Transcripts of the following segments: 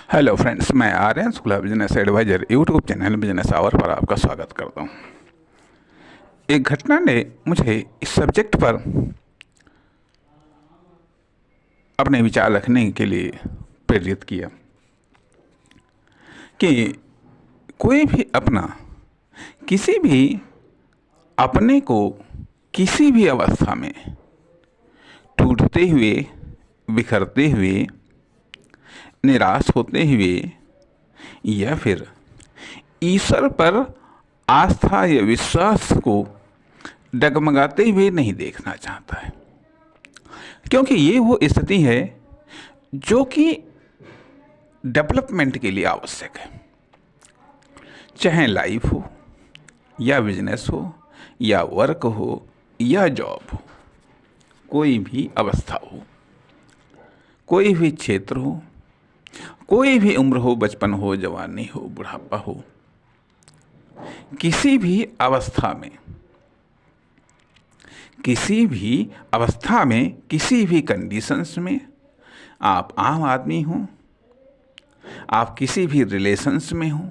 Hello friends, मैं Aryan Shukla business adviser YouTube channel business hour पर आपका स्वागत करता हूँ। एक घटना ने मुझे इस सब्जेक्ट पर अपने विचार रखने के लिए प्रेरित किया कि कोई भी किसी भी अपने को किसी भी अवस्था में टूटते हुए, बिखरते हुए, निराश होते हुए या फिर ईश्वर पर आस्था या विश्वास को डगमगाते हुए नहीं देखना चाहता है, क्योंकि ये वो स्थिति है जो कि डेवलपमेंट के लिए आवश्यक है। चाहे लाइफ हो या बिजनेस हो या वर्क हो या जॉब हो, कोई भी अवस्था हो, कोई भी क्षेत्र हो, कोई भी उम्र हो, बचपन हो, जवानी हो, बुढ़ापा हो, किसी भी अवस्था में, किसी भी कंडीशंस में, आप आम आदमी हो, आप किसी भी रिलेशंस में हो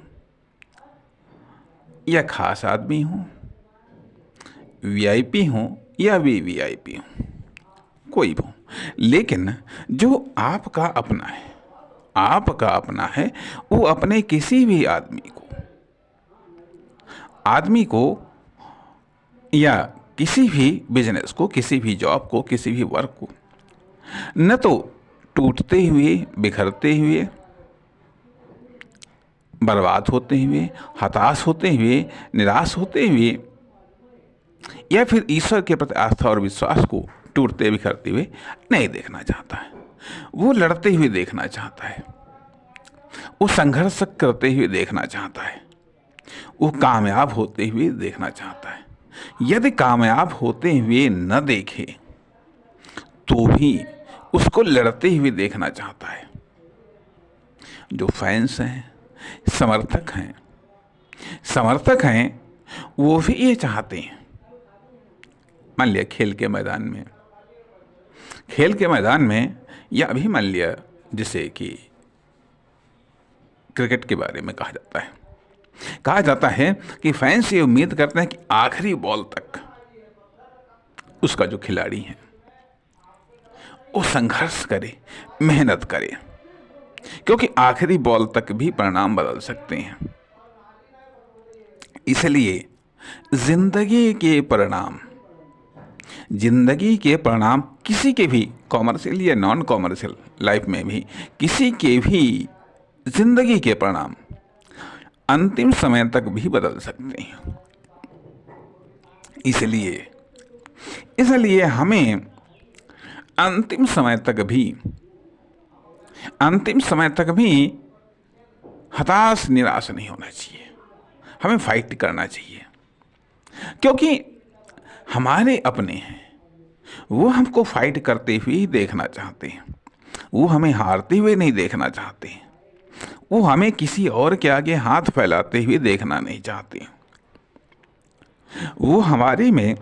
या खास आदमी हो, वीआईपी हो या वीवीआईपी हो, कोई भी हो, लेकिन जो आपका अपना है वो अपने किसी भी आदमी को या किसी भी बिजनेस को, किसी भी जॉब को, किसी भी वर्क को न तो टूटते हुए, बिखरते हुए, बर्बाद होते हुए, हताश होते हुए, निराश होते हुए या फिर ईश्वर के प्रति आस्था और विश्वास को टूटते बिखरते हुए नहीं देखना चाहता है। वो लड़ते हुए देखना चाहता है, वो संघर्ष करते हुए देखना चाहता है, वो कामयाब होते हुए देखना चाहता है। यदि कामयाब होते हुए न देखे तो भी उसको लड़ते हुए देखना चाहता है। जो फैंस हैं, समर्थक हैं, वो भी ये चाहते हैं। मान लिया खेल के मैदान में या अभी मान लिया जिसे कि क्रिकेट के बारे में कहा जाता है कि फैंस ये उम्मीद करते हैं कि आखिरी बॉल तक उसका जो खिलाड़ी है वो संघर्ष करे, मेहनत करे, क्योंकि आखिरी बॉल तक भी परिणाम बदल सकते हैं। इसलिए जिंदगी के परिणाम किसी के भी कॉमर्शियल या नॉन कॉमर्शियल लाइफ में भी किसी के भी जिंदगी के परिणाम अंतिम समय तक भी बदल सकते हैं। इसलिए हमें अंतिम समय तक भी हताश निराश नहीं होना चाहिए। हमें फाइट करना चाहिए, क्योंकि हमारे अपने हैं, वो हमको फाइट करते हुए ही देखना चाहते हैं। वो हमें हारते हुए नहीं देखना चाहते हैं। वो हमें किसी और के आगे हाथ फैलाते हुए देखना नहीं चाहते। वो हमारे में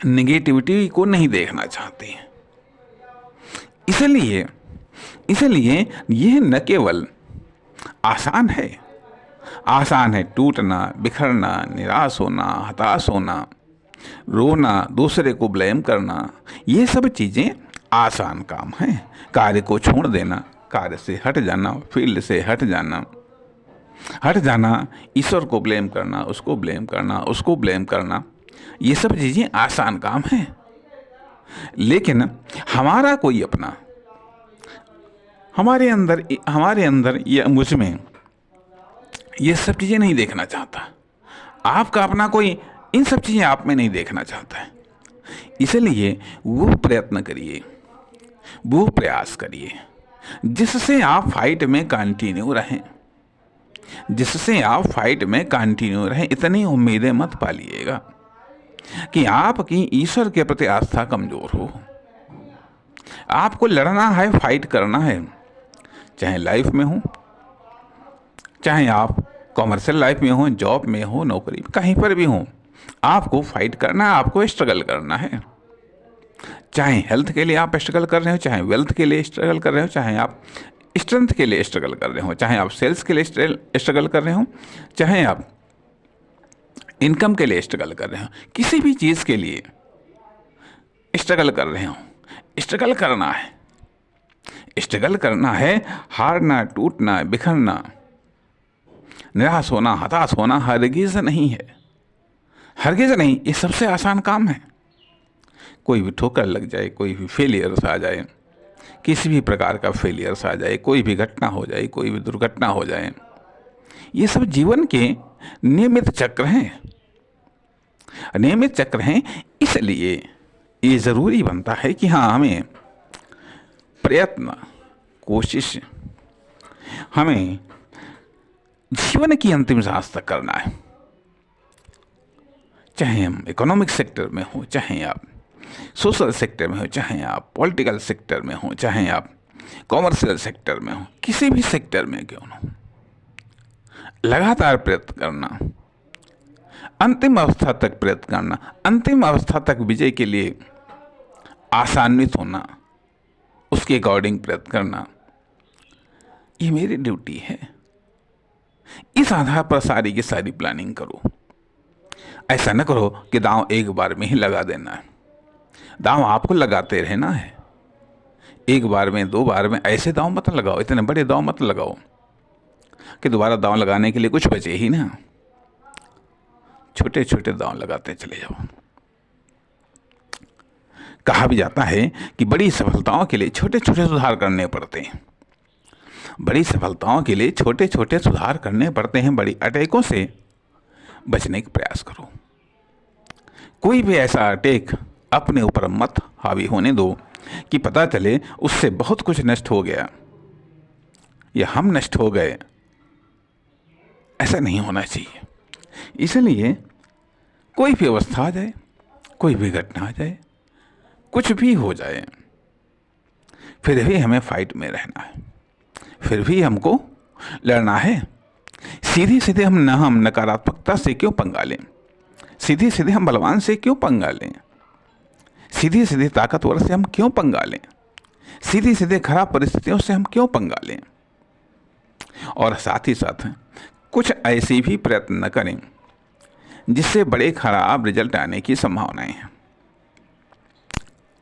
नेगेटिविटी को नहीं देखना चाहते हैं। इसलिए यह न केवल आसान है टूटना, बिखरना, निराश होना, हताश होना, रोना, दूसरे को ब्लेम करना, ये सब चीज़ें आसान काम हैं। कार्य को छोड़ देना, कार्य से हट जाना, फील्ड से हट जाना, ईश्वर को ब्लेम करना, उसको ब्लेम करना, ये सब चीज़ें आसान काम हैं। लेकिन हमारा कोई अपना हमारे अंदर या मुझ में ये सब चीज़ें नहीं देखना चाहता। आपका अपना कोई इन सब चीज़ें आप में नहीं देखना चाहता है। इसलिए वो प्रयत्न करिए, वो प्रयास करिए जिससे आप फाइट में कंटिन्यू रहें। इतनी उम्मीदें मत पालिएगा कि आपकी ईश्वर के प्रति आस्था कमज़ोर हो। आपको लड़ना है, फाइट करना है, चाहे लाइफ में हो, चाहे आप कॉमर्शियल लाइफ में हो, जॉब में हो, नौकरी, कहीं पर भी हो, आपको फाइट करना है, आपको स्ट्रगल करना है। चाहे हेल्थ के लिए आप स्ट्रगल कर रहे हो, चाहे वेल्थ के लिए स्ट्रगल कर रहे हो, चाहे आप स्ट्रेंथ के लिए स्ट्रगल कर रहे हो, चाहे आप सेल्स के लिए स्ट्रगल कर रहे हो, चाहे आप इनकम के लिए स्ट्रगल कर रहे हो, किसी भी चीज़ के लिए स्ट्रगल कर रहे हो, स्ट्रगल करना है। स्ट्रगल करना है, हारना, टूटना, बिखरना, निराश होना, हताश होना हरगिज नहीं है, हरगिज नहीं। ये सबसे आसान काम है। कोई भी ठोकर लग जाए, कोई भी फेलियर्स आ जाए, किसी भी प्रकार का फेलियर्स आ जाए, कोई भी घटना हो जाए, कोई भी दुर्घटना हो जाए, ये सब जीवन के नियमित चक्र हैं, नियमित चक्र हैं। इसलिए ये ज़रूरी बनता है कि हाँ, हमें प्रयत्न, कोशिश, हमें जीवन की अंतिम सांस तक करना है। चाहे हम इकोनॉमिक सेक्टर में हो, चाहे आप सोशल सेक्टर में हो, चाहे आप पॉलिटिकल सेक्टर में हो, चाहे आप कॉमर्शियल सेक्टर में हो, किसी भी सेक्टर में क्यों न हो, लगातार प्रयत्न करना, अंतिम अवस्था तक प्रयत्न करना, अंतिम अवस्था तक विजय के लिए आसान्वित होना, उसके अकॉर्डिंग प्रयत्न करना, ये मेरी ड्यूटी है। इस आधार पर सारी की सारी प्लानिंग करो। ऐसा न करो कि दांव एक बार में ही लगा देना है। दांव आपको लगाते रहना है, एक बार में, दो बार में ऐसे दांव मत लगाओ, इतने बड़े दांव मत लगाओ कि दोबारा दांव लगाने के लिए कुछ बचे ही ना। छोटे छोटे दांव लगाते चले जाओ। कहा भी जाता है कि बड़ी सफलताओं के लिए छोटे छोटे सुधार करने पड़ते हैं। बड़ी सफलताओं के लिए छोटे छोटे सुधार करने पड़ते हैं। बड़ी अटैकों से बचने का प्रयास करो। कोई भी ऐसा अटैक अपने ऊपर मत हावी होने दो कि पता चले उससे बहुत कुछ नष्ट हो गया या हम नष्ट हो गए। ऐसा नहीं होना चाहिए। इसलिए कोई भी अवस्था आ जाए, कोई भी घटना आ जाए, कुछ भी हो जाए, फिर भी हमें फाइट में रहना है, फिर भी हमको लड़ना है। सीधे सीधे हम नकारात्मकता से क्यों पंगा लें? सीधे सीधे हम बलवान से क्यों पंगा लें? सीधे सीधे ताकतवर से हम क्यों पंगा लें? सीधे सीधे खराब परिस्थितियों से हम क्यों पंगा लें? और साथ ही साथ कुछ ऐसे भी प्रयत्न न करें जिससे बड़े खराब रिजल्ट आने की संभावनाएं हैं।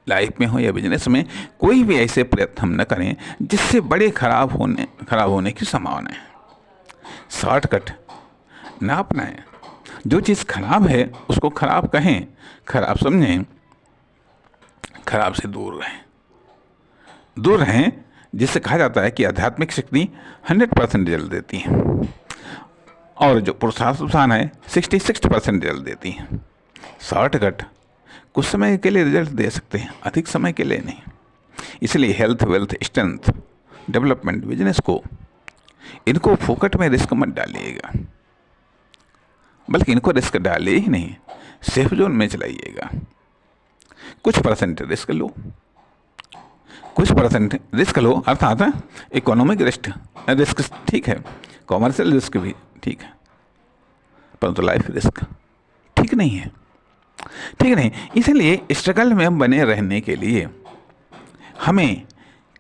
लाइफ में हो या बिजनेस में, कोई भी ऐसे प्रयत्न हम न करें जिससे बड़े खराब होने की संभावना है। शॉर्टकट ना अपनाएं। जो चीज़ खराब है उसको खराब कहें, खराब समझें, खराब से दूर रहें। जिससे कहा जाता है कि आध्यात्मिक शक्ति 100% रिजल्ट देती है और जो पुरुषार्थ है 66% रिजल्ट देती है। शॉर्टकट कुछ समय के लिए रिजल्ट दे सकते हैं, अधिक समय के लिए नहीं। इसलिए health, wealth, strength, development, business को, इनको फोकट में रिस्क मत डालिएगा, बल्कि इनको रिस्क डालिए ही नहीं, सेफ जोन में चलाइएगा। कुछ परसेंट रिस्क लो, कुछ परसेंट रिस्क लो, अर्थात इकोनॉमिक रिस्क ठीक है, कॉमर्शियल रिस्क भी ठीक है, परंतु लाइफ रिस्क ठीक नहीं है, ठीक नहीं। इसलिए स्ट्रगल में बने रहने के लिए हमें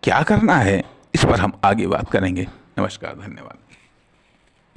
क्या करना है, इस पर हम आगे बात करेंगे। नमस्कार, धन्यवाद।